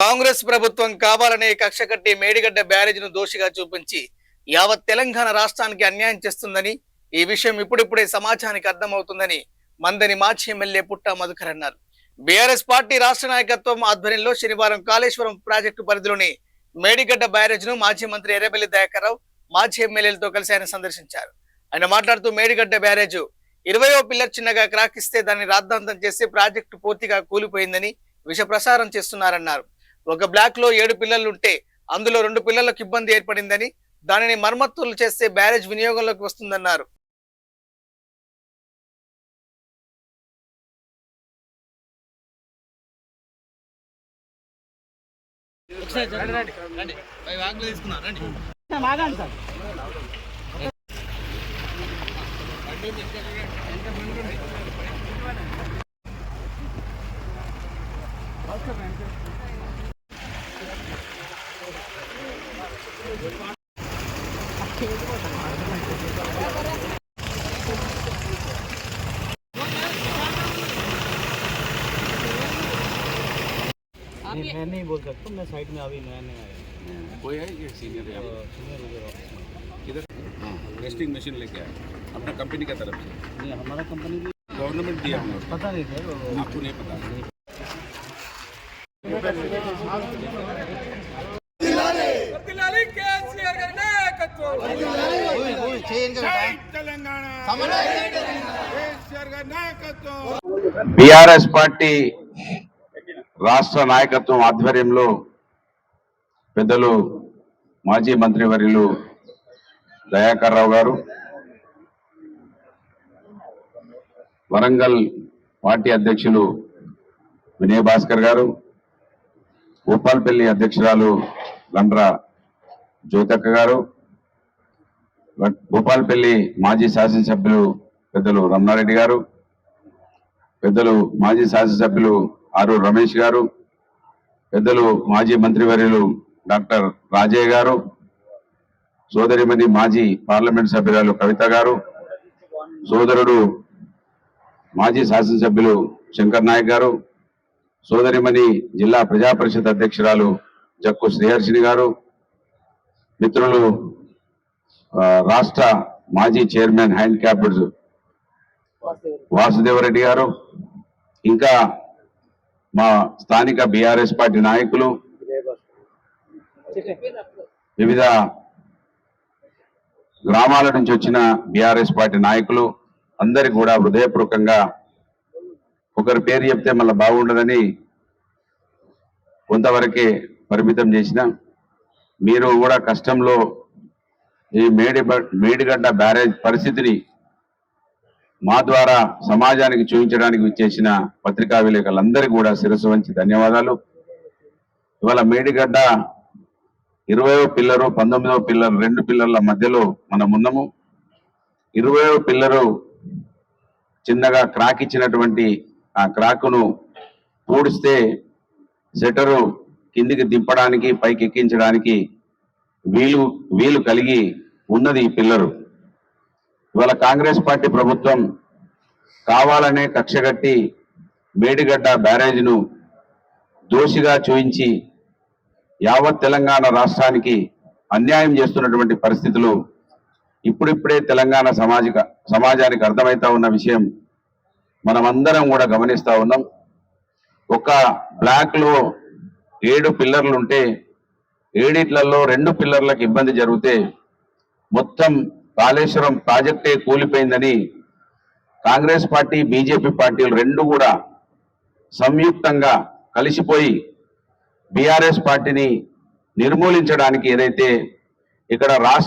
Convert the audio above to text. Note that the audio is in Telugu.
కాంగ్రెస్ ప్రభుత్వం కావాలనే కక్ష కట్టి మేడిగడ్డ బ్యారేజ్ను దోషిగా చూపించి యావత్ తెలంగాణ రాష్ట్రానికి అన్యాయం చేస్తుందని, ఈ విషయం ఇప్పుడిప్పుడే సమాజానికి అర్థమవుతుందని మందని మాజీ ఎమ్మెల్యే పుట్ట మధుకర్ అన్నారు. బీఆర్ఎస్ పార్టీ రాష్ట్ర నాయకత్వం ఆధ్వర్యంలో శనివారం కాళేశ్వరం ప్రాజెక్టు పరిధిలోని మేడిగడ్డ బ్యారేజ్ను మాజీ మంత్రి ఎర్రబెల్లి దయాకర్ రావు మాజీ ఎమ్మెల్యేలతో కలిసి ఆయన సందర్శించారు. ఆయన మాట్లాడుతూ మేడిగడ్డ బ్యారేజ్ 20వ పిల్లర్ చిన్నగా క్రాక్ ఇస్తే దాన్ని రాద్ధాంతం చేసి ప్రాజెక్టు పూర్తిగా కూలిపోయిందని విష ప్రసారం చేస్తున్నారన్నారు. ఒక బ్లాక్ లో 7 పిల్లలుంటే అందులో 2 పిల్లలకు ఇబ్బంది ఏర్పడిందని, దానిని మరమ్మతులు చేస్తే బ్యారేజ్ వినియోగంలోకి వస్తుందన్నారు. मैं नहीं बोल सकता, मैं साइड में अभी नया नया आया। कोई है ये सीनियर किधर? हाँ, टेस्टिंग मशीन लेके आया अपना कंपनी की तरफ से। नहीं, हमारा कंपनी भी गवर्नमेंट दिया हमने, पता नहीं सर, आपको नहीं पता। बीआरएस पार्टी రాష్ట్ర నాయకత్వం ఆధ్వర్యంలో పెద్దలు మాజీ మంత్రివర్యులు దయాకర్ రావు గారు, వరంగల్ పార్టీ అధ్యక్షులు వినయ్ భాస్కర్ గారు, భూపాల్పల్లి అధ్యక్షురాలు గండ్ర జ్యోతక్క గారు, భూపాల్పల్లి మాజీ శాసనసభ్యులు పెద్దలు రమణారెడ్డి గారు, పెద్దలు మాజీ శాసనసభ్యులు ఆరూరు రమేష్ గారు, పెద్దలు మాజీ మంత్రివర్యులు డాక్టర్ రాజయ్య గారు, సోదరిమణి మాజీ పార్లమెంట్ సభ్యురాలు కవిత గారు, సోదరుడు మాజీ శాసనసభ్యులు శంకర్ నాయక్ గారు, సోదరిమణి జిల్లా ప్రజా పరిషత్ అధ్యక్షురాలు జక్కు శ్రీహర్షిని గారు, మిత్రులు రాష్ట్ర మాజీ చైర్మన్ హ్యాండిక్యాప్డ్ వాసుదేవరెడ్డి గారు, ఇంకా మా స్థానిక బీఆర్ఎస్ పార్టీ నాయకులు, వివిధ గ్రామాల నుంచి వచ్చిన బీఆర్ఎస్ పార్టీ నాయకులు అందరికి కూడా హృదయపూర్వకంగా, ఒకరి పేరు చెప్తే మళ్ళీ బాగుండదని కొంతవరకే పరిమితం చేసిన, మీరు కూడా కష్టంలో ఈ మేడిగడ్డ బ్యారేజ్ పరిస్థితిని మా ద్వారా సమాజానికి చూపించడానికి విచ్చేసిన పత్రికా విలేకరులందరికీ కూడా శిరస్సు వంచి ధన్యవాదాలు. ఇవాళ మేడిగడ్డ 20వ పిల్లరు 19వ పిల్లరు 2 పిల్లర్ల మధ్యలో మనం ఉన్నాము. 20వ పిల్లరు చిన్నగా క్రాక్ ఇచ్చినటువంటి ఆ క్రాక్ను పూడిస్తే షట్టరు కిందికి దింపడానికి పైకి ఎక్కించడానికి వీలు కలిగి ఉన్నది ఈ పిల్లరు. ఇవాళ కాంగ్రెస్ పార్టీ ప్రభుత్వం కావాలనే కక్షగట్టి మేడిగడ్డ బ్యారేజ్ను దోషిగా చూయించి యావత్ తెలంగాణ రాష్ట్రానికి అన్యాయం చేస్తున్నటువంటి పరిస్థితులు ఇప్పుడిప్పుడే తెలంగాణ సమాజానికి అర్థమవుతా ఉన్న విషయం మనమందరం కూడా గమనిస్తా ఉన్నాం. ఒక బ్లాక్ లో 7 పిల్లర్లు ఉంటే 7 2 పిల్లర్లకు ఇబ్బంది జరిగితే మొత్తం కాళేశ్వరం ప్రాజెక్టే కూలిపోయిందని కాంగ్రెస్ పార్టీ బీజేపీ పార్టీలు రెండు కూడా సంయుక్తంగా కలిసిపోయి బీఆర్ఎస్ పార్టీని నిర్మూలించడానికి ఏదైతే ఇక్కడ రాష్ట్ర